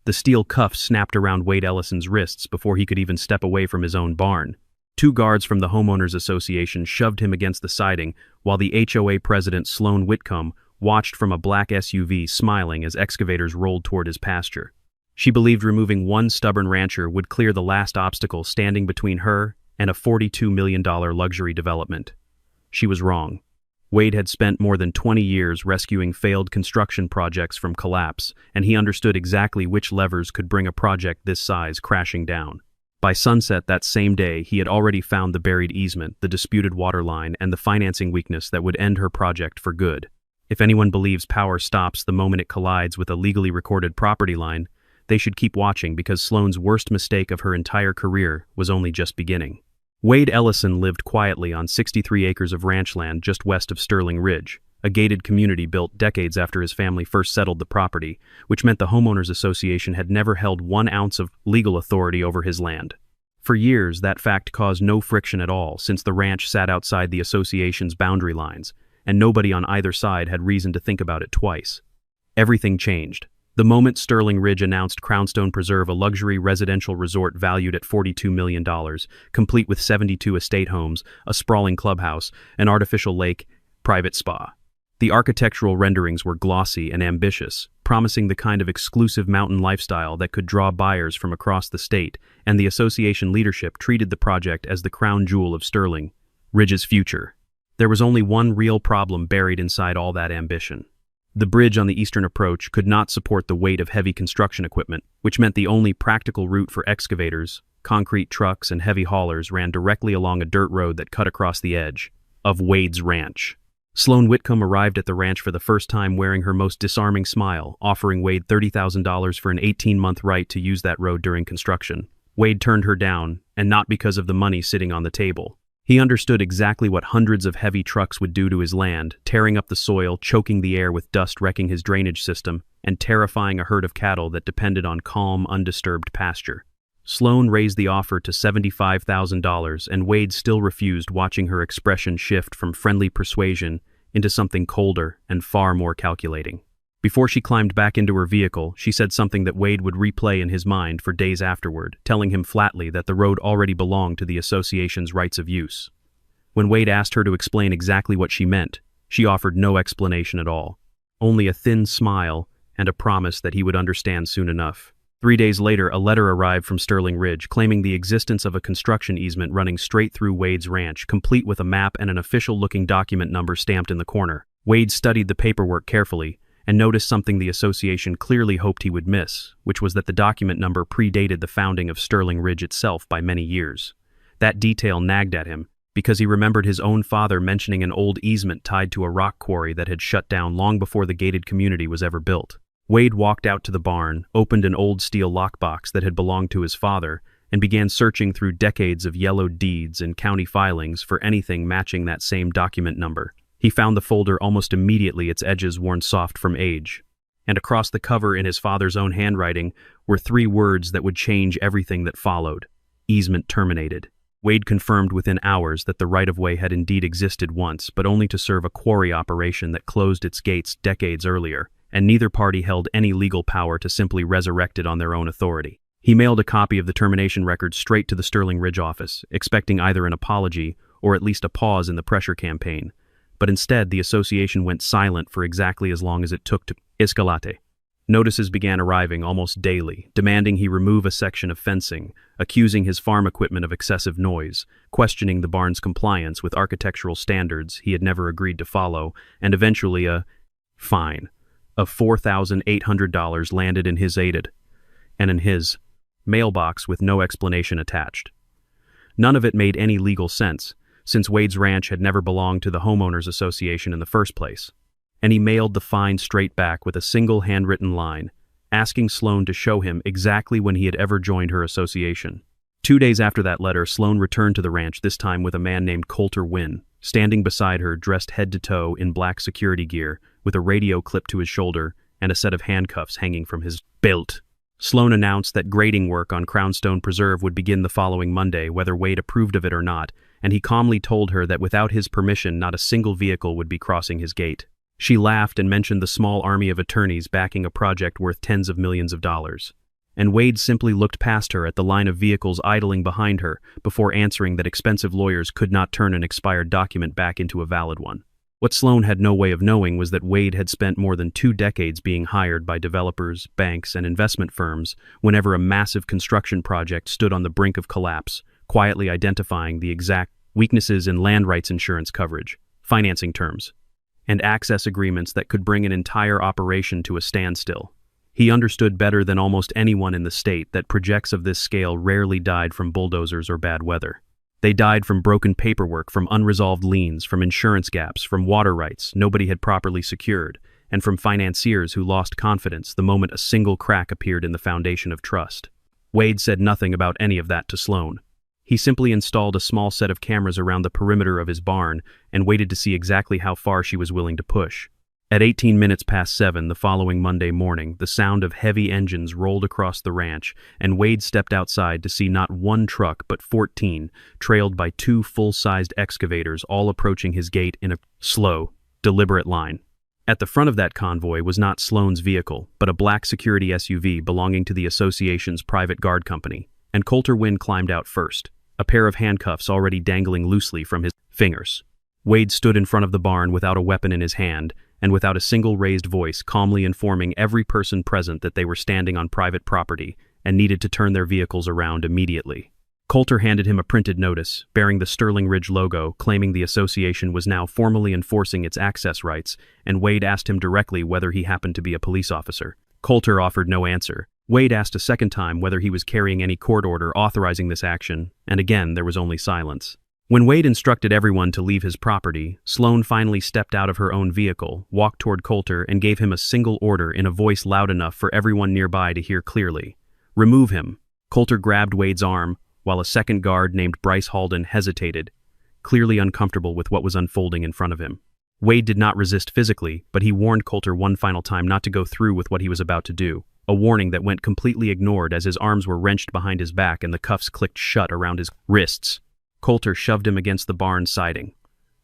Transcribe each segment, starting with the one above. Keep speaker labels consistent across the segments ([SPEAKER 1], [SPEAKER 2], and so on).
[SPEAKER 1] The steel cuffs snapped around Wade Ellison's wrists before he could even step away from his own barn. Two guards from the Homeowners Association shoved him against the siding, while the HOA president, Sloan Whitcomb, watched from a black SUV, smiling as excavators rolled toward his pasture. She believed removing one stubborn rancher would clear the last obstacle standing between her and a $42 million luxury development. She was wrong. Wade had spent more than 20 years rescuing failed construction projects from collapse, and he understood exactly which levers could bring a project this size crashing down. By sunset that same day, he had already found the buried easement, the disputed water line, and the financing weakness that would end her project for good. If anyone believes power stops the moment it collides with a legally recorded property line, they should keep watching, because Sloan's worst mistake of her entire career was only just beginning. Wade Ellison lived quietly on 63 acres of ranch land just west of Sterling Ridge, a gated community built decades after his family first settled the property, which meant the Homeowners Association had never held 1 ounce of legal authority over his land. For years, that fact caused no friction at all, since the ranch sat outside the association's boundary lines, and nobody on either side had reason to think about it twice. Everything changed the moment Sterling Ridge announced Crownstone Preserve, a luxury residential resort valued at $42 million, complete with 72 estate homes, a sprawling clubhouse, an artificial lake, private spa. The architectural renderings were glossy and ambitious, promising the kind of exclusive mountain lifestyle that could draw buyers from across the state, and the association leadership treated the project as the crown jewel of Sterling Ridge's future. There was only one real problem buried inside all that ambition. The bridge on the eastern approach could not support the weight of heavy construction equipment, which meant the only practical route for excavators, concrete trucks, and heavy haulers ran directly along a dirt road that cut across the edge of Wade's ranch. Sloan Whitcomb arrived at the ranch for the first time wearing her most disarming smile, offering Wade $30,000 for an 18-month right to use that road during construction. Wade turned her down, and not because of the money sitting on the table. He understood exactly what hundreds of heavy trucks would do to his land, tearing up the soil, choking the air with dust, wrecking his drainage system, and terrifying a herd of cattle that depended on calm, undisturbed pasture. Sloan raised the offer to $75,000, and Wade still refused, watching her expression shift from friendly persuasion into something colder and far more calculating. Before she climbed back into her vehicle, she said something that Wade would replay in his mind for days afterward, telling him flatly that the road already belonged to the association's rights of use. When Wade asked her to explain exactly what she meant, she offered no explanation at all, only a thin smile and a promise that he would understand soon enough. 3 days later, a letter arrived from Sterling Ridge claiming the existence of a construction easement running straight through Wade's ranch, complete with a map and an official-looking document number stamped in the corner. Wade studied the paperwork carefully and noticed something the association clearly hoped he would miss, which was that the document number predated the founding of Sterling Ridge itself by many years. That detail nagged at him, because he remembered his own father mentioning an old easement tied to a rock quarry that had shut down long before the gated community was ever built. Wade walked out to the barn, opened an old steel lockbox that had belonged to his father, and began searching through decades of yellowed deeds and county filings for anything matching that same document number. He found the folder almost immediately, its edges worn soft from age. And across the cover in his father's own handwriting were 3 words that would change everything that followed: easement terminated. Wade confirmed within hours that the right-of-way had indeed existed once, but only to serve a quarry operation that closed its gates decades earlier, and neither party held any legal power to simply resurrect it on their own authority. He mailed a copy of the termination record straight to the Sterling Ridge office, expecting either an apology or at least a pause in the pressure campaign. But instead, the association went silent for exactly as long as it took to Escalate. Notices began arriving almost daily, demanding he remove a section of fencing, accusing his farm equipment of excessive noise, questioning the barn's compliance with architectural standards he had never agreed to follow, and eventually a fine of $4,800 landed in his mailbox with no explanation attached. None of it made any legal sense, since Wade's ranch had never belonged to the Homeowners Association in the first place. And he mailed the fine straight back with a single handwritten line, asking Sloan to show him exactly when he had ever joined her association. 2 days after that letter, Sloan returned to the ranch, this time with a man named Coulter Wynn, standing beside her, dressed head to toe in black security gear, with a radio clipped to his shoulder and a set of handcuffs hanging from his belt. Sloan announced that grading work on Crownstone Preserve would begin the following Monday, whether Wade approved of it or not, and he calmly told her that without his permission, not a single vehicle would be crossing his gate. She laughed and mentioned the small army of attorneys backing a project worth tens of millions of dollars. and Wade simply looked past her at the line of vehicles idling behind her before answering that expensive lawyers could not turn an expired document back into a valid one. What Sloan had no way of knowing was that Wade had spent more than 2 decades being hired by developers, banks, and investment firms whenever a massive construction project stood on the brink of collapse, quietly identifying the exact weaknesses in land rights insurance coverage, financing terms, and access agreements that could bring an entire operation to a standstill. He understood better than almost anyone in the state that projects of this scale rarely died from bulldozers or bad weather. They died from broken paperwork, from unresolved liens, from insurance gaps, from water rights nobody had properly secured, and from financiers who lost confidence the moment a single crack appeared in the foundation of trust. Wade said nothing about any of that to Sloan. He simply installed a small set of cameras around the perimeter of his barn and waited to see exactly how far she was willing to push. At 18 minutes past 7 the following Monday morning, the sound of heavy engines rolled across the ranch, and Wade stepped outside to see not one truck but 14, trailed by 2 full-sized excavators, all approaching his gate in a slow, deliberate line. At the front of that convoy was not Sloan's vehicle, but a black security SUV belonging to the association's private guard company, and Coulter Wynn climbed out first, a pair of handcuffs already dangling loosely from his fingers. Wade stood in front of the barn without a weapon in his hand, and without a single raised voice, calmly informing every person present that they were standing on private property and needed to turn their vehicles around immediately. Coulter handed him a printed notice, bearing the Sterling Ridge logo, claiming the association was now formally enforcing its access rights, and Wade asked him directly whether he happened to be a police officer. Coulter offered no answer. Wade asked a second time whether he was carrying any court order authorizing this action, and again there was only silence. When Wade instructed everyone to leave his property, Sloan finally stepped out of her own vehicle, walked toward Coulter, and gave him a single order in a voice loud enough for everyone nearby to hear clearly. "Remove him." Coulter grabbed Wade's arm, while a second guard named Bryce Halden hesitated, clearly uncomfortable with what was unfolding in front of him. Wade did not resist physically, but he warned Coulter one final time not to go through with what he was about to do, a warning that went completely ignored as his arms were wrenched behind his back and the cuffs clicked shut around his wrists. Coulter shoved him against the barn siding,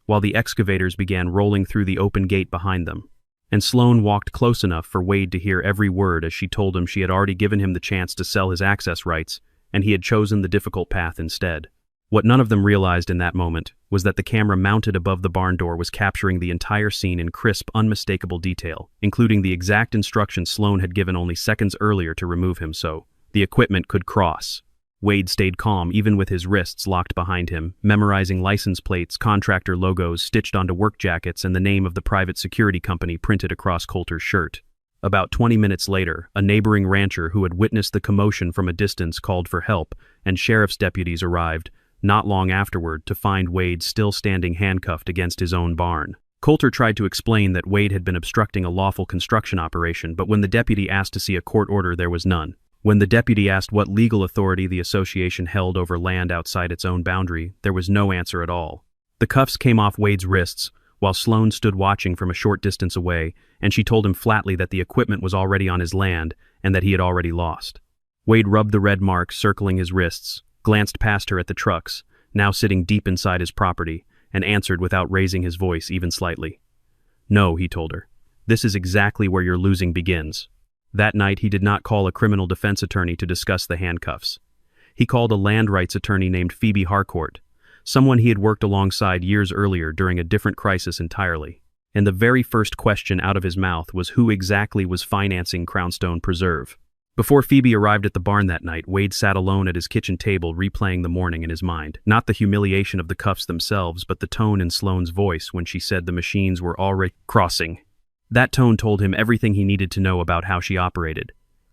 [SPEAKER 1] while the excavators began rolling through the open gate behind them, and Sloan walked close enough for Wade to hear every word as she told him she had already given him the chance to sell his access rights, and he had chosen the difficult path instead. What none of them realized in that moment was that the camera mounted above the barn door was capturing the entire scene in crisp, unmistakable detail, including the exact instructions Sloan had given only seconds earlier to remove him so the equipment could cross. Wade stayed calm even with his wrists locked behind him, memorizing license plates, contractor logos stitched onto work jackets, and the name of the private security company printed across Coulter's shirt. About 20 minutes later, a neighboring rancher who had witnessed the commotion from a distance called for help, and sheriff's deputies arrived, not long afterward, to find Wade still standing handcuffed against his own barn. Coulter tried to explain that Wade had been obstructing a lawful construction operation, but when the deputy asked to see a court order, there was none. When the deputy asked what legal authority the association held over land outside its own boundary, there was no answer at all. The cuffs came off Wade's wrists, while Sloan stood watching from a short distance away, and she told him flatly that the equipment was already on his land and that he had already lost. Wade rubbed the red marks circling his wrists, glanced past her at the trucks, now sitting deep inside his property, and answered without raising his voice even slightly. "No," he told her. "This is exactly where your losing begins." That night, he did not call a criminal defense attorney to discuss the handcuffs. He called a land rights attorney named Phoebe Harcourt, someone he had worked alongside years earlier during a different crisis entirely. And the very first question out of his mouth was who exactly was financing Crownstone Preserve. Before Phoebe arrived at the barn that night, Wade sat alone at his kitchen table replaying the morning in his mind. Not the humiliation of the cuffs themselves, but the tone in Sloan's voice when she said the machines were already crossing. That tone told him everything he needed to know about how she operated,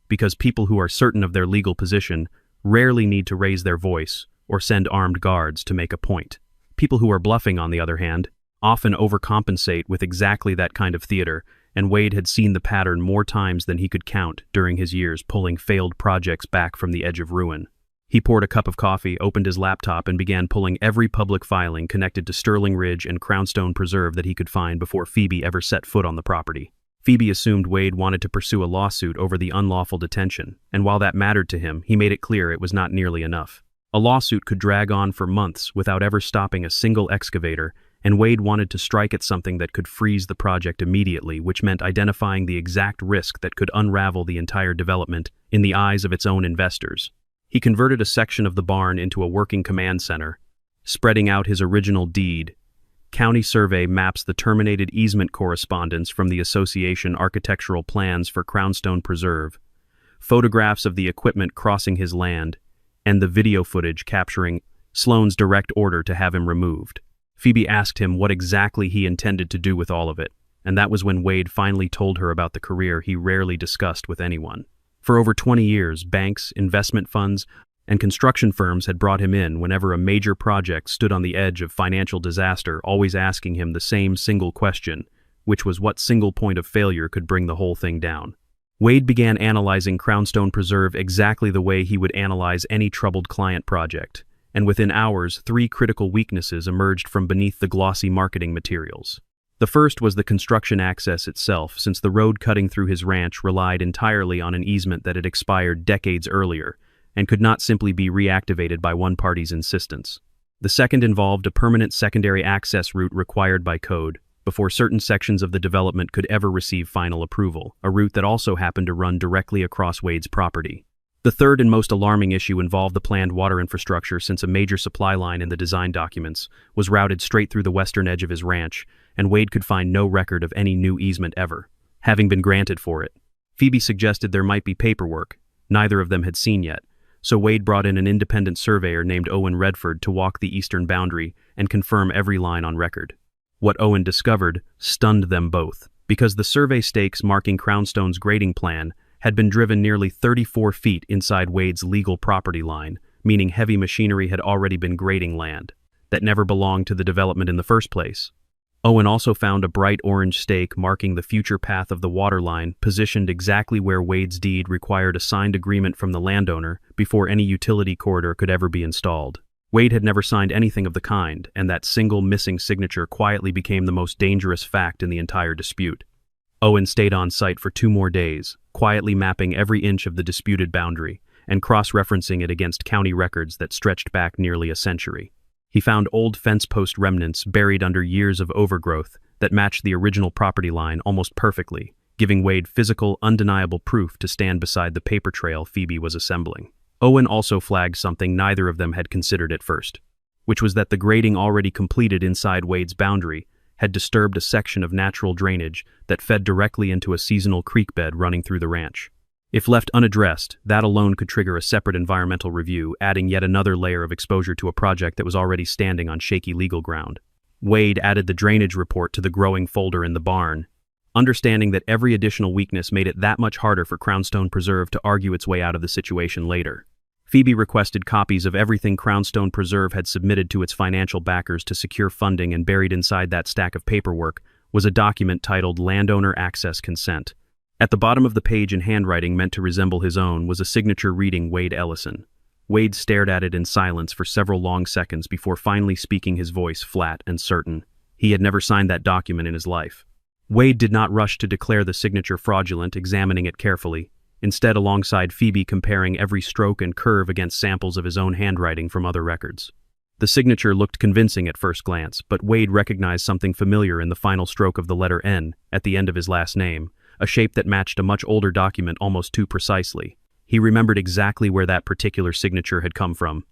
[SPEAKER 1] because people who are certain of their legal position rarely need to raise their voice or send armed guards to make a point. People who are bluffing, on the other hand, often overcompensate with exactly that kind of theater, and Wade had seen the pattern more times than he could count during his years pulling failed projects back from the edge of ruin. He poured a cup of coffee, opened his laptop, and began pulling every public filing connected to Sterling Ridge and Crownstone Preserve that he could find before Phoebe ever set foot on the property. Phoebe assumed Wade wanted to pursue a lawsuit over the unlawful detention, and while that mattered to him, he made it clear it was not nearly enough. A lawsuit could drag on for months without ever stopping a single excavator, and Wade wanted to strike at something that could freeze the project immediately, which meant identifying the exact risk that could unravel the entire development in the eyes of its own investors. He converted a section of the barn into a working command center, spreading out his original deed. County survey maps the terminated easement correspondence from the association architectural plans for Crownstone Preserve, photographs of the equipment crossing his land, and the video footage capturing Sloane's direct order to have him removed. Phoebe asked him what exactly he intended to do with all of it, and that was when Wade finally told her about the career he rarely discussed with anyone. For over 20 years, banks, investment funds, and construction firms had brought him in whenever a major project stood on the edge of financial disaster, always asking him the same single question, which was what single point of failure could bring the whole thing down. Wade began analyzing Crownstone Preserve exactly the way he would analyze any troubled client project, and within hours, 3 critical weaknesses emerged from beneath the glossy marketing materials. The first was the construction access itself, since the road cutting through his ranch relied entirely on an easement that had expired decades earlier and could not simply be reactivated by one party's insistence. The second involved a permanent secondary access route required by code before certain sections of the development could ever receive final approval, a route that also happened to run directly across Wade's property. The third and most alarming issue involved the planned water infrastructure, since a major supply line in the design documents was routed straight through the western edge of his ranch, and Wade could find no record of any new easement ever having been granted for it. Phoebe suggested there might be paperwork neither of them had seen yet, so Wade brought in an independent surveyor named Owen Redford to walk the eastern boundary and confirm every line on record. What Owen discovered stunned them both, because the survey stakes marking Crownstone's grading plan had been driven nearly 34 feet inside Wade's legal property line, meaning heavy machinery had already been grading land that never belonged to the development in the first place. Owen also found a bright orange stake marking the future path of the water line, positioned exactly where Wade's deed required a signed agreement from the landowner before any utility corridor could ever be installed. Wade had never signed anything of the kind, and that single missing signature quietly became the most dangerous fact in the entire dispute. Owen stayed on site for 2 more days, quietly mapping every inch of the disputed boundary and cross-referencing it against county records that stretched back nearly a century. He found old fence post remnants buried under years of overgrowth that matched the original property line almost perfectly, giving Wade physical, undeniable proof to stand beside the paper trail Phoebe was assembling. Owen also flagged something neither of them had considered at first, which was that the grading already completed inside Wade's boundary had disturbed a section of natural drainage that fed directly into a seasonal creek bed running through the ranch. If left unaddressed, that alone could trigger a separate environmental review, adding yet another layer of exposure to a project that was already standing on shaky legal ground. Wade added the drainage report to the growing folder in the barn, understanding that every additional weakness made it that much harder for Crownstone Preserve to argue its way out of the situation later. Phoebe requested copies of everything Crownstone Preserve had submitted to its financial backers to secure funding, and buried inside that stack of paperwork was a document titled Landowner Access Consent. At the bottom of the page, in handwriting meant to resemble his own, was a signature reading Wade Ellison. Wade stared at it in silence for several long seconds before finally speaking, his voice flat and certain. He had never signed that document in his life. Wade did not rush to declare the signature fraudulent, examining it carefully, instead alongside Phoebe comparing every stroke and curve against samples of his own handwriting from other records. The signature looked convincing at first glance, but Wade recognized something familiar in the final stroke of the letter N at the end of his last name, a shape that matched a much older document almost too precisely. He remembered exactly where that particular signature had come from: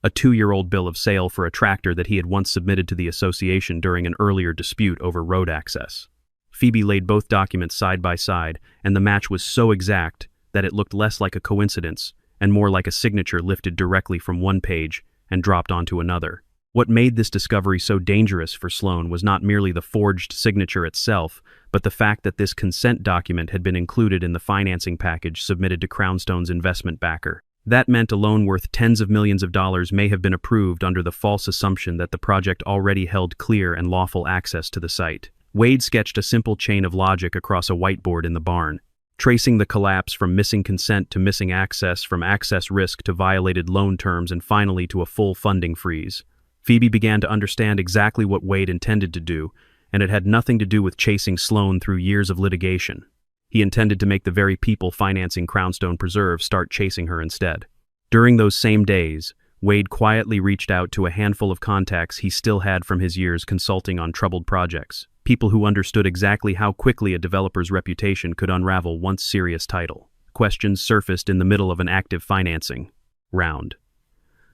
[SPEAKER 1] a 2-year-old bill of sale for a tractor that he had once submitted to the association during an earlier dispute over road access. Phoebe laid both documents side by side, and the match was so exact that it looked less like a coincidence and more like a signature lifted directly from one page and dropped onto another. What made this discovery so dangerous for Sloane was not merely the forged signature itself, but the fact that this consent document had been included in the financing package submitted to Crownstone's investment backer. That meant a loan worth tens of millions of dollars may have been approved under the false assumption that the project already held clear and lawful access to the site. Wade sketched a simple chain of logic across a whiteboard in the barn, tracing the collapse from missing consent to missing access, from access risk to violated loan terms, and finally to a full funding freeze. Phoebe began to understand exactly what Wade intended to do, and it had nothing to do with chasing Sloane through years of litigation. He intended to make the very people financing Crownstone Preserve start chasing her instead. During those same days, Wade quietly reached out to a handful of contacts he still had from his years consulting on troubled projects, people who understood exactly how quickly a developer's reputation could unravel once serious title. Questions surfaced in the middle of an active financing round.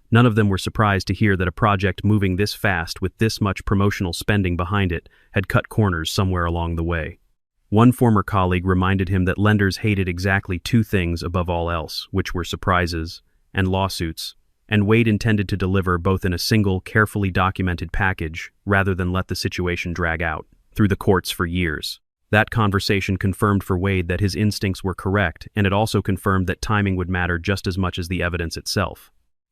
[SPEAKER 1] None of them were surprised to hear that a project moving this fast with this much promotional spending behind it had cut corners somewhere along the way. One former colleague reminded him that lenders hated exactly two things above all else, which were surprises and lawsuits, and Wade intended to deliver both in a single, carefully documented package rather than let the situation drag out through the courts for years. That conversation confirmed for Wade that his instincts were correct, and it also confirmed that timing would matter just as much as the evidence itself.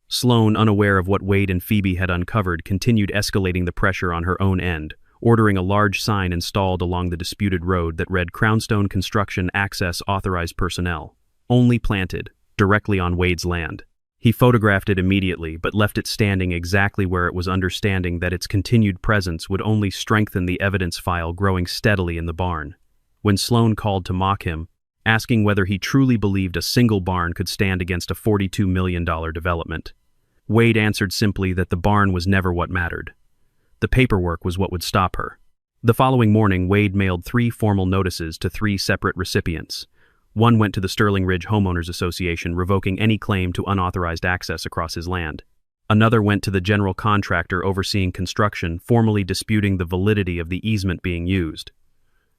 [SPEAKER 1] Sloan, unaware of what Wade and Phoebe had uncovered, continued escalating the pressure on her own end, ordering a large sign installed along the disputed road that read "Crownstone Construction Access Authorized Personnel. Only planted, directly on Wade's land." He photographed it immediately, but left it standing exactly where it was, understanding that its continued presence would only strengthen the evidence file growing steadily in the barn. When Sloan called to mock him, asking whether he truly believed a single barn could stand against a $42 million development, Wade answered simply that the barn was never what mattered. The paperwork was what would stop her. The following morning, Wade mailed 3 formal notices to 3 separate recipients. One went to the Sterling Ridge Homeowners Association, revoking any claim to unauthorized access across his land. Another went to the general contractor overseeing construction, formally disputing the validity of the easement being used.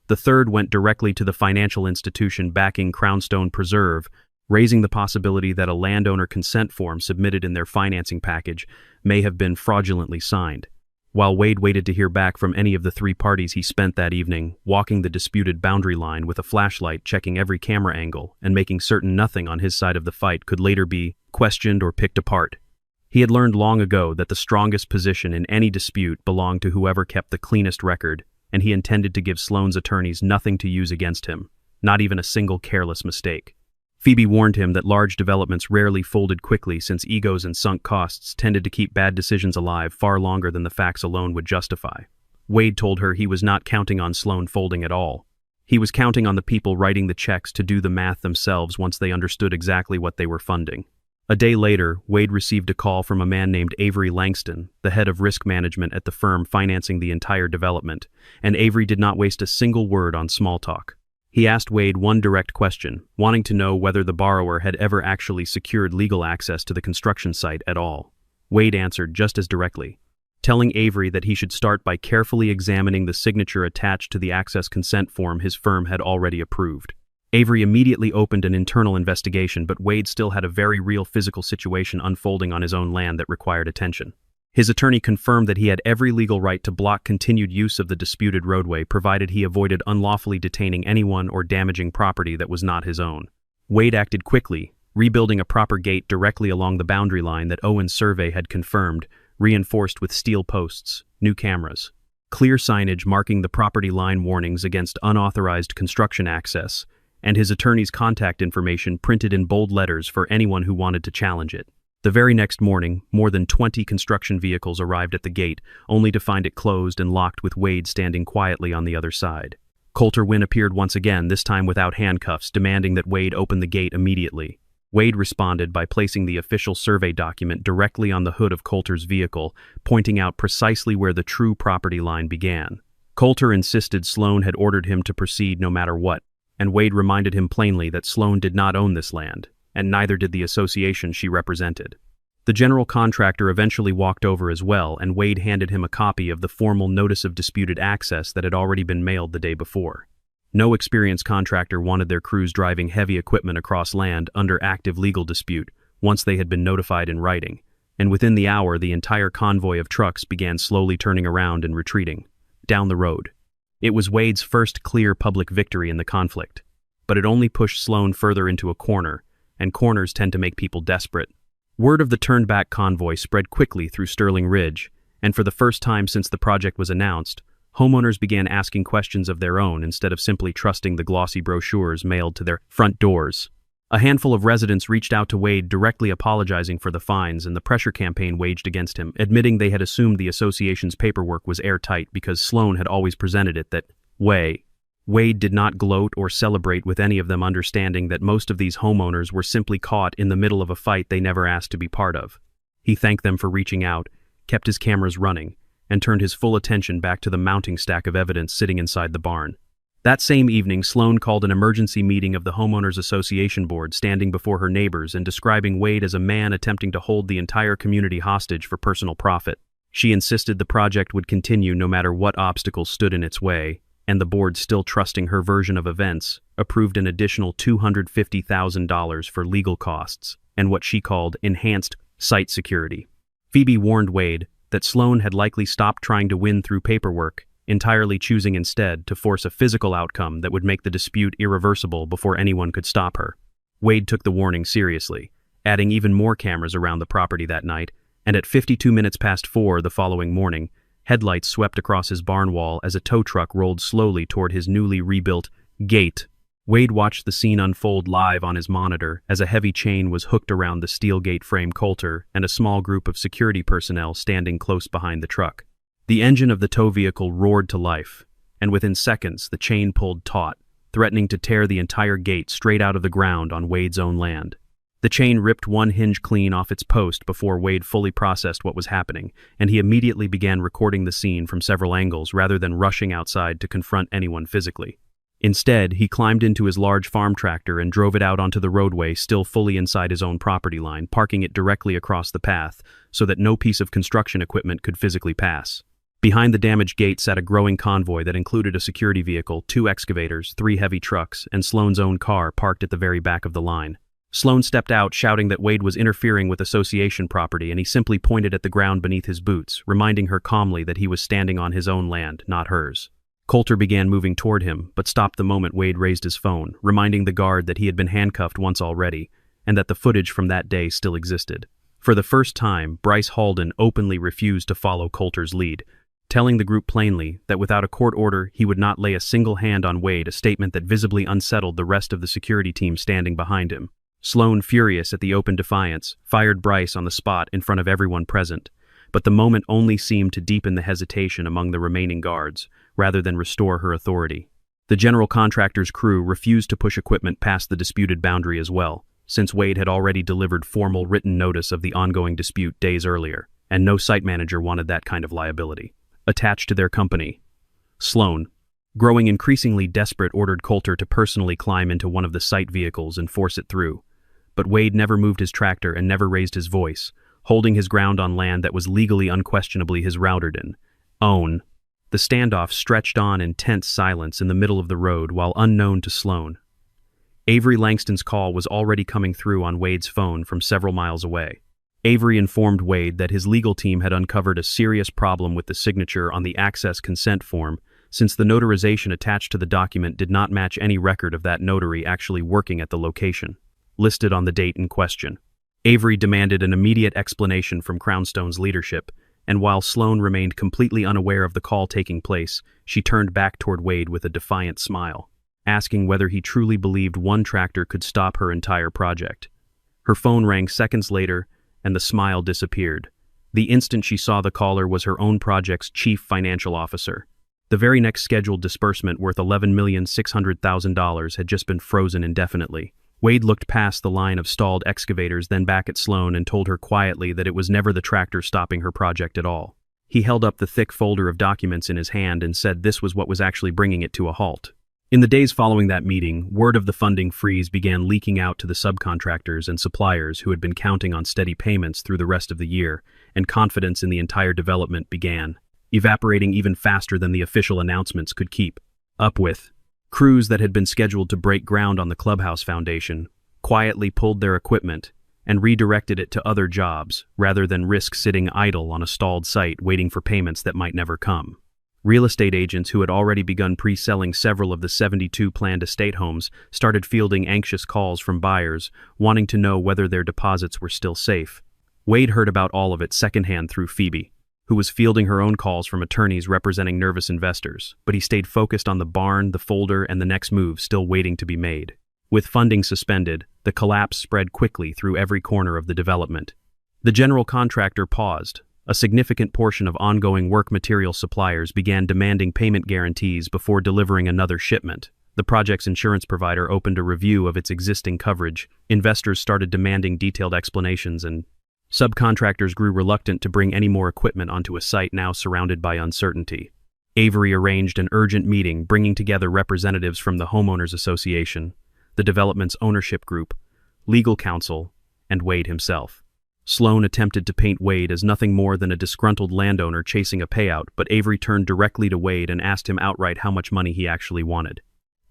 [SPEAKER 1] The third went directly to the financial institution backing Crownstone Preserve, raising the possibility that a landowner consent form submitted in their financing package may have been fraudulently signed. While Wade waited to hear back from any of the 3 parties, he spent that evening walking the disputed boundary line with a flashlight, checking every camera angle and making certain nothing on his side of the fight could later be questioned or picked apart. He had learned long ago that the strongest position in any dispute belonged to whoever kept the cleanest record, and he intended to give Sloan's attorneys nothing to use against him, not even a single careless mistake. Phoebe warned him that large developments rarely folded quickly, since egos and sunk costs tended to keep bad decisions alive far longer than the facts alone would justify. Wade told her he was not counting on Sloan folding at all. He was counting on the people writing the checks to do the math themselves once they understood exactly what they were funding. A day later, Wade received a call from a man named Avery Langston, the head of risk management at the firm financing the entire development, and Avery did not waste a single word on small talk. He asked Wade one direct question, wanting to know whether the borrower had ever actually secured legal access to the construction site at all. Wade answered just as directly, telling Avery that he should start by carefully examining the signature attached to the access consent form his firm had already approved. Avery immediately opened an internal investigation, but Wade still had a very real physical situation unfolding on his own land that required attention. His attorney confirmed that he had every legal right to block continued use of the disputed roadway, provided he avoided unlawfully detaining anyone or damaging property that was not his own. Wade acted quickly, rebuilding a proper gate directly along the boundary line that Owen's survey had confirmed, reinforced with steel posts, new cameras, clear signage marking the property line warnings against unauthorized construction access, and his attorney's contact information printed in bold letters for anyone who wanted to challenge it. The very next morning, more than 20 construction vehicles arrived at the gate, only to find it closed and locked with Wade standing quietly on the other side. Coulter Wynn appeared once again, this time without handcuffs, demanding that Wade open the gate immediately. Wade responded by placing the official survey document directly on the hood of Coulter's vehicle, pointing out precisely where the true property line began. Coulter insisted Sloan had ordered him to proceed no matter what, and Wade reminded him plainly that Sloan did not own this land, and neither did the association she represented. The general contractor eventually walked over as well, and Wade handed him a copy of the formal notice of disputed access that had already been mailed the day before. No experienced contractor wanted their crews driving heavy equipment across land under active legal dispute once they had been notified in writing, and within the hour the entire convoy of trucks began slowly turning around and retreating down the road. It was Wade's first clear public victory in the conflict, but it only pushed Sloan further into a corner, and corners tend to make people desperate. Word of the turned-back convoy spread quickly through Sterling Ridge, and for the first time since the project was announced, homeowners began asking questions of their own instead of simply trusting the glossy brochures mailed to their front doors. A handful of residents reached out to Wade directly apologizing for the fines, and the pressure campaign waged against him, admitting they had assumed the association's paperwork was airtight because Sloan had always presented it that way. Wade did not gloat or celebrate with any of them, understanding that most of these homeowners were simply caught in the middle of a fight they never asked to be part of. He thanked them for reaching out, kept his cameras running, and turned his full attention back to the mounting stack of evidence sitting inside the barn. That same evening, Sloan called an emergency meeting of the Homeowners Association board, standing before her neighbors and describing Wade as a man attempting to hold the entire community hostage for personal profit. She insisted the project would continue no matter what obstacles stood in its way, and the board, still trusting her version of events, approved an additional $250,000 for legal costs and what she called enhanced site security. Phoebe warned Wade that Sloan had likely stopped trying to win through paperwork, entirely choosing instead to force a physical outcome that would make the dispute irreversible before anyone could stop her. Wade took the warning seriously, adding even more cameras around the property that night, and at 52 minutes past 4 the following morning, headlights swept across his barn wall as a tow truck rolled slowly toward his newly rebuilt gate. Wade watched the scene unfold live on his monitor as a heavy chain was hooked around the steel gate frame Coulter and a small group of security personnel standing close behind the truck. The engine of the tow vehicle roared to life, and within seconds the chain pulled taut, threatening to tear the entire gate straight out of the ground on Wade's own land. The chain ripped one hinge clean off its post before Wade fully processed what was happening, and he immediately began recording the scene from several angles rather than rushing outside to confront anyone physically. Instead, he climbed into his large farm tractor and drove it out onto the roadway, still fully inside his own property line, parking it directly across the path so that no piece of construction equipment could physically pass. Behind the damaged gate sat a growing convoy that included a security vehicle, 2 excavators, 3 heavy trucks, and Sloan's own car parked at the very back of the line. Sloan stepped out, shouting that Wade was interfering with association property, and he simply pointed at the ground beneath his boots, reminding her calmly that he was standing on his own land, not hers. Coulter began moving toward him, but stopped the moment Wade raised his phone, reminding the guard that he had been handcuffed once already, and that the footage from that day still existed. For the first time, Bryce Halden openly refused to follow Coulter's lead, telling the group plainly that without a court order he would not lay a single hand on Wade, a statement that visibly unsettled the rest of the security team standing behind him. Sloan, furious at the open defiance, fired Bryce on the spot in front of everyone present, but the moment only seemed to deepen the hesitation among the remaining guards, rather than restore her authority. The general contractor's crew refused to push equipment past the disputed boundary as well, since Wade had already delivered formal written notice of the ongoing dispute days earlier, and no site manager wanted that kind of liability attached to their company. Sloan, growing increasingly desperate, ordered Coulter to personally climb into one of the site vehicles and force it through. But Wade never moved his tractor and never raised his voice, holding his ground on land that was legally unquestionably his Routerdon own. The standoff stretched on in tense silence in the middle of the road while unknown to Sloan. Avery Langston's call was already coming through on Wade's phone from several miles away. Avery informed Wade that his legal team had uncovered a serious problem with the signature on the access consent form, since the notarization attached to the document did not match any record of that notary actually working at the location listed on the date in question. Avery demanded an immediate explanation from Crownstone's leadership, and while Sloan remained completely unaware of the call taking place, she turned back toward Wade with a defiant smile, asking whether he truly believed one tractor could stop her entire project. Her phone rang seconds later, and the smile disappeared. The instant she saw the caller was her own project's chief financial officer. The very next scheduled disbursement, worth $11,600,000, had just been frozen indefinitely. Wade looked past the line of stalled excavators, then back at Sloan, and told her quietly that it was never the tractor stopping her project at all. He held up the thick folder of documents in his hand and said this was what was actually bringing it to a halt. In the days following that meeting, word of the funding freeze began leaking out to the subcontractors and suppliers who had been counting on steady payments through the rest of the year, and confidence in the entire development began evaporating even faster than the official announcements could keep up with. Crews that had been scheduled to break ground on the clubhouse foundation quietly pulled their equipment and redirected it to other jobs rather than risk sitting idle on a stalled site waiting for payments that might never come. Real estate agents who had already begun pre-selling several of the 72 planned estate homes started fielding anxious calls from buyers wanting to know whether their deposits were still safe. Wade heard about all of it secondhand through Phoebe, who was fielding her own calls from attorneys representing nervous investors, but he stayed focused on the barn, the folder, and the next move still waiting to be made. With funding suspended, the collapse spread quickly through every corner of the development. The general contractor paused. A significant portion of ongoing work material suppliers began demanding payment guarantees before delivering another shipment. The project's insurance provider opened a review of its existing coverage. Investors started demanding detailed explanations, and Subcontractors grew reluctant to bring any more equipment onto a site now surrounded by uncertainty. Avery arranged an urgent meeting bringing together representatives from the Homeowners Association, the development's ownership group, legal counsel, and Wade himself. Sloan attempted to paint Wade as nothing more than a disgruntled landowner chasing a payout, but Avery turned directly to Wade and asked him outright how much money he actually wanted.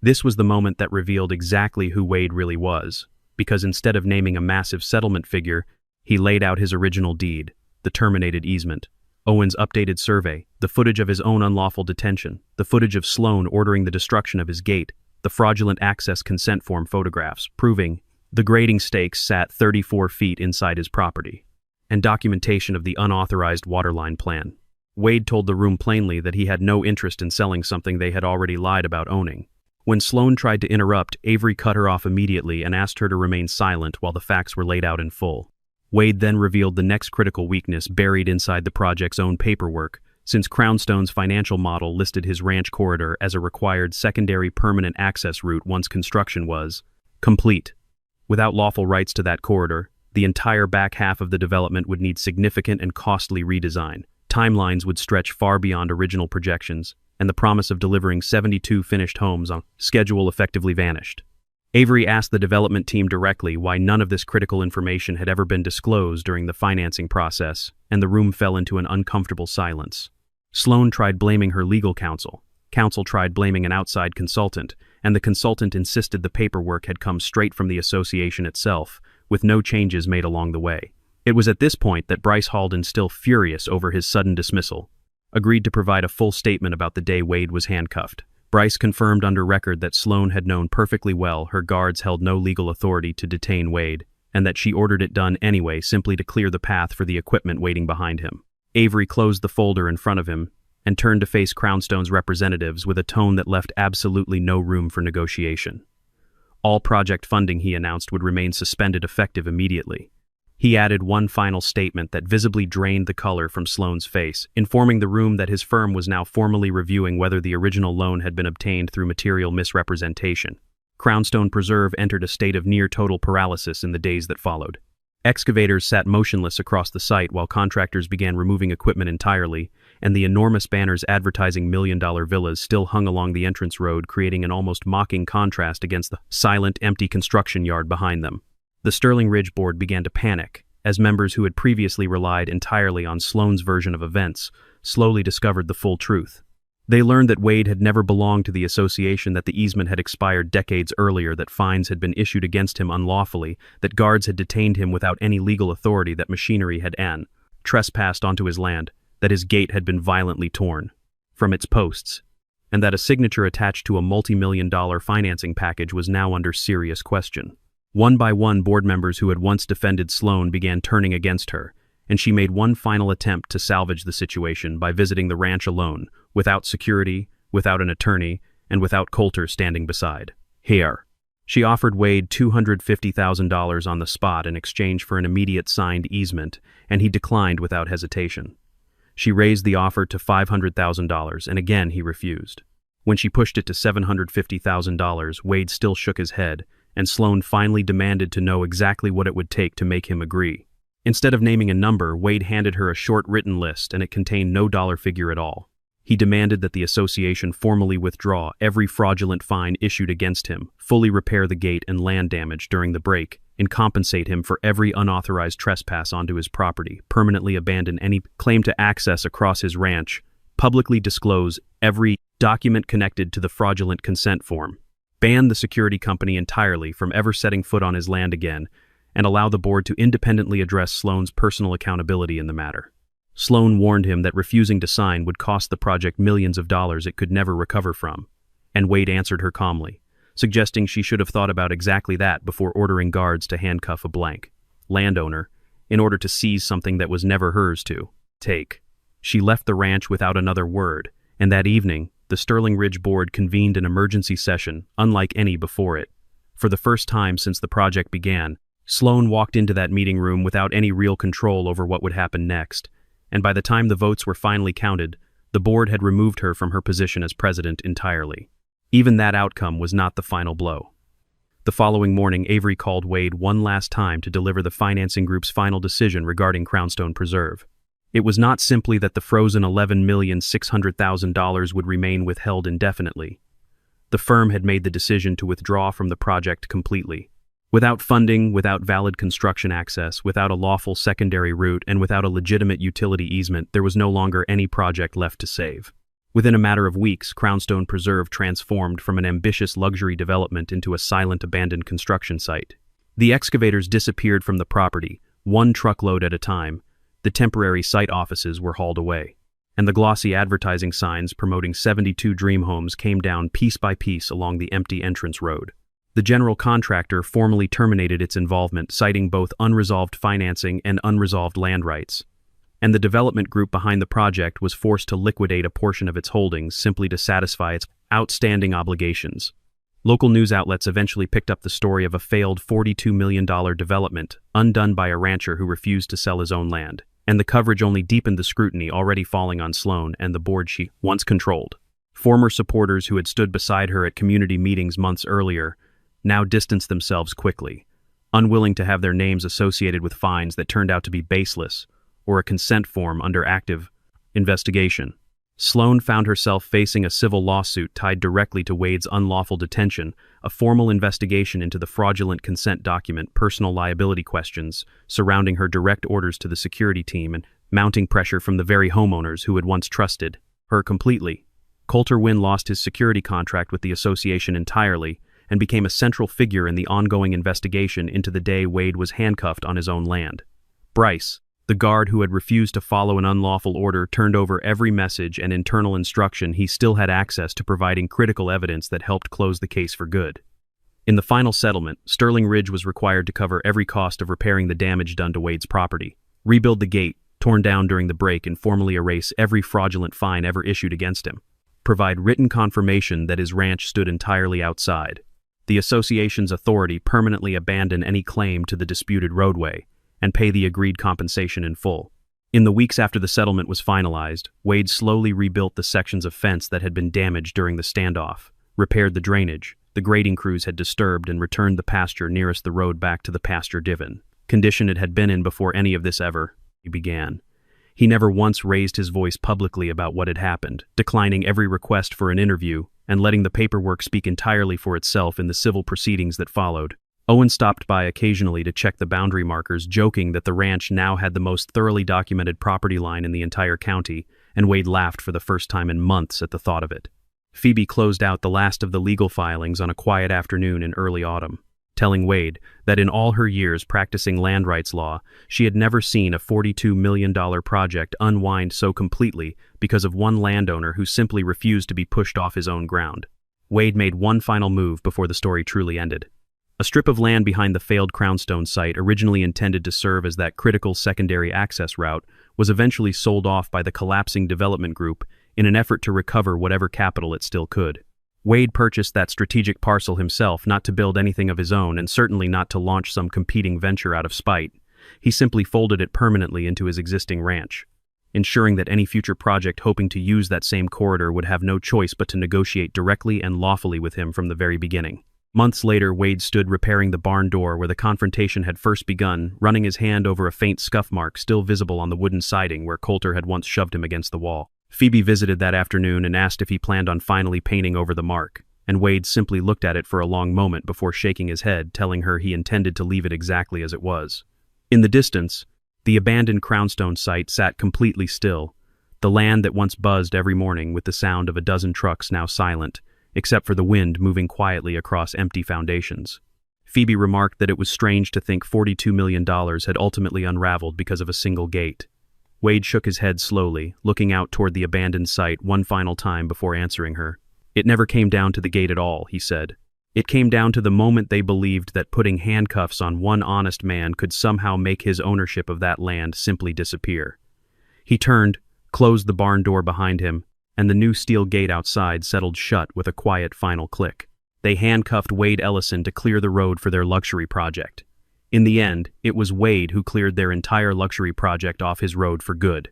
[SPEAKER 1] This was the moment that revealed exactly who Wade really was, because instead of naming a massive settlement figure, he laid out his original deed, the terminated easement, Owen's updated survey, the footage of his own unlawful detention, the footage of Sloan ordering the destruction of his gate, the fraudulent access consent form photographs, proving the grading stakes sat 34 feet inside his property, and documentation of the unauthorized waterline plan. Wade told the room plainly that he had no interest in selling something they had already lied about owning. When Sloan tried to interrupt, Avery cut her off immediately and asked her to remain silent while the facts were laid out in full. Wade then revealed the next critical weakness buried inside the project's own paperwork, since Crownstone's financial model listed his ranch corridor as a required secondary permanent access route once construction was complete. Without lawful rights to that corridor, the entire back half of the development would need significant and costly redesign. Timelines would stretch far beyond original projections, and the promise of delivering 72 finished homes on schedule effectively vanished. Avery asked the development team directly why none of this critical information had ever been disclosed during the financing process, and the room fell into an uncomfortable silence. Sloan tried blaming her legal counsel. Counsel tried blaming an outside consultant, and the consultant insisted the paperwork had come straight from the association itself, with no changes made along the way. It was at this point that Bryce Halden, still furious over his sudden dismissal, agreed to provide a full statement about the day Wade was handcuffed. Bryce confirmed under record that Sloan had known perfectly well her guards held no legal authority to detain Wade, and that she ordered it done anyway simply to clear the path for the equipment waiting behind him. Avery closed the folder in front of him and turned to face Crownstone's representatives with a tone that left absolutely no room for negotiation. All project funding, he announced, would remain suspended effective immediately. He added one final statement that visibly drained the color from Sloan's face, informing the room that his firm was now formally reviewing whether the original loan had been obtained through material misrepresentation. Crownstone Preserve entered a state of near-total paralysis in the days that followed. Excavators sat motionless across the site while contractors began removing equipment entirely, and the enormous banners advertising million-dollar villas still hung along the entrance road, creating an almost mocking contrast against the silent, empty construction yard behind them. The Sterling Ridge board began to panic, as members who had previously relied entirely on Sloan's version of events slowly discovered the full truth. They learned that Wade had never belonged to the association, that the easement had expired decades earlier, that fines had been issued against him unlawfully, that guards had detained him without any legal authority, that machinery had trespassed onto his land, that his gate had been violently torn from its posts, and that a signature attached to a multi-million-dollar financing package was now under serious question. One by one, board members who had once defended Sloan began turning against her, and she made one final attempt to salvage the situation by visiting the ranch alone, without security, without an attorney, and without Coulter standing beside. Here. She offered Wade $250,000 on the spot in exchange for an immediate signed easement, and he declined without hesitation. She raised the offer to $500,000, and again he refused. When she pushed it to $750,000, Wade still shook his head, and Sloan finally demanded to know exactly what it would take to make him agree. Instead of naming a number, Wade handed her a short written list, and it contained no dollar figure at all. He demanded that the association formally withdraw every fraudulent fine issued against him, fully repair the gate and land damage during the break, and compensate him for every unauthorized trespass onto his property, permanently abandon any claim to access across his ranch, publicly disclose every document connected to the fraudulent consent form, ban the security company entirely from ever setting foot on his land again, and allow the board to independently address Sloan's personal accountability in the matter. Sloan warned him that refusing to sign would cost the project millions of dollars it could never recover from, and Wade answered her calmly, suggesting she should have thought about exactly that before ordering guards to handcuff a blank landowner in order to seize something that was never hers to take. She left the ranch without another word, and that evening, the Sterling Ridge board convened an emergency session unlike any before it. For the first time since the project began, Sloan walked into that meeting room without any real control over what would happen next, and by the time the votes were finally counted, the board had removed her from her position as president entirely. Even that outcome was not the final blow. The following morning, Avery called Wade one last time to deliver the financing group's final decision regarding Crownstone Preserve. It was not simply that the frozen $11,600,000 would remain withheld indefinitely. The firm had made the decision to withdraw from the project completely. Without funding, without valid construction access, without a lawful secondary route, and without a legitimate utility easement, there was no longer any project left to save. Within a matter of weeks, Crownstone Preserve transformed from an ambitious luxury development into a silent abandoned construction site. The excavators disappeared from the property, one truckload at a time. The temporary site offices were hauled away, and the glossy advertising signs promoting 72 dream homes came down piece by piece along the empty entrance road. The general contractor formally terminated its involvement, citing both unresolved financing and unresolved land rights. And the development group behind the project was forced to liquidate a portion of its holdings simply to satisfy its outstanding obligations. Local news outlets eventually picked up the story of a failed $42 million development, undone by a rancher who refused to sell his own land. And the coverage only deepened the scrutiny already falling on Sloan and the board she once controlled. Former supporters who had stood beside her at community meetings months earlier now distanced themselves quickly, unwilling to have their names associated with fines that turned out to be baseless, or a consent form under active investigation. Sloan found herself facing a civil lawsuit tied directly to Wade's unlawful detention, a formal investigation into the fraudulent consent document, personal liability questions surrounding her direct orders to the security team, and mounting pressure from the very homeowners who had once trusted her completely. Coulter Wynn lost his security contract with the association entirely and became a central figure in the ongoing investigation into the day Wade was handcuffed on his own land. Bryce, the guard who had refused to follow an unlawful order, turned over every message and internal instruction he still had access to, providing critical evidence that helped close the case for good. In the final settlement, Sterling Ridge was required to cover every cost of repairing the damage done to Wade's property, rebuild the gate torn down during the break, and formally erase every fraudulent fine ever issued against him, provide written confirmation that his ranch stood entirely outside the association's authority, permanently abandon any claim to the disputed roadway, and pay the agreed compensation in full. In the weeks after the settlement was finalized, Wade slowly rebuilt the sections of fence that had been damaged during the standoff, repaired the drainage the grading crews had disturbed, and returned the pasture nearest the road back to the pasture divan, condition it had been in before any of this ever began. He never once raised his voice publicly about what had happened, declining every request for an interview and letting the paperwork speak entirely for itself in the civil proceedings that followed. Owen stopped by occasionally to check the boundary markers, joking that the ranch now had the most thoroughly documented property line in the entire county, and Wade laughed for the first time in months at the thought of it. Phoebe closed out the last of the legal filings on a quiet afternoon in early autumn, telling Wade that in all her years practicing land rights law, she had never seen a $42 million project unwind so completely because of one landowner who simply refused to be pushed off his own ground. Wade made one final move before the story truly ended. A strip of land behind the failed Crownstone site, originally intended to serve as that critical secondary access route, was eventually sold off by the collapsing development group in an effort to recover whatever capital it still could. Wade purchased that strategic parcel himself, not to build anything of his own and certainly not to launch some competing venture out of spite. He simply folded it permanently into his existing ranch, ensuring that any future project hoping to use that same corridor would have no choice but to negotiate directly and lawfully with him from the very beginning. Months later, Wade stood repairing the barn door where the confrontation had first begun, running his hand over a faint scuff mark still visible on the wooden siding where Coulter had once shoved him against the wall. Phoebe visited that afternoon and asked if he planned on finally painting over the mark, and Wade simply looked at it for a long moment before shaking his head, telling her he intended to leave it exactly as it was. In the distance, the abandoned Crownstone site sat completely still, the land that once buzzed every morning with the sound of a dozen trucks now silent, except for the wind moving quietly across empty foundations. Phoebe remarked that it was strange to think $42 million had ultimately unraveled because of a single gate. Wade shook his head slowly, looking out toward the abandoned site one final time before answering her. It never came down to the gate at all, he said. It came down to the moment they believed that putting handcuffs on one honest man could somehow make his ownership of that land simply disappear. He turned, closed the barn door behind him, and the new steel gate outside settled shut with a quiet final click. They handcuffed Wade Ellison to clear the road for their luxury project. In the end, it was Wade who cleared their entire luxury project off his road for good.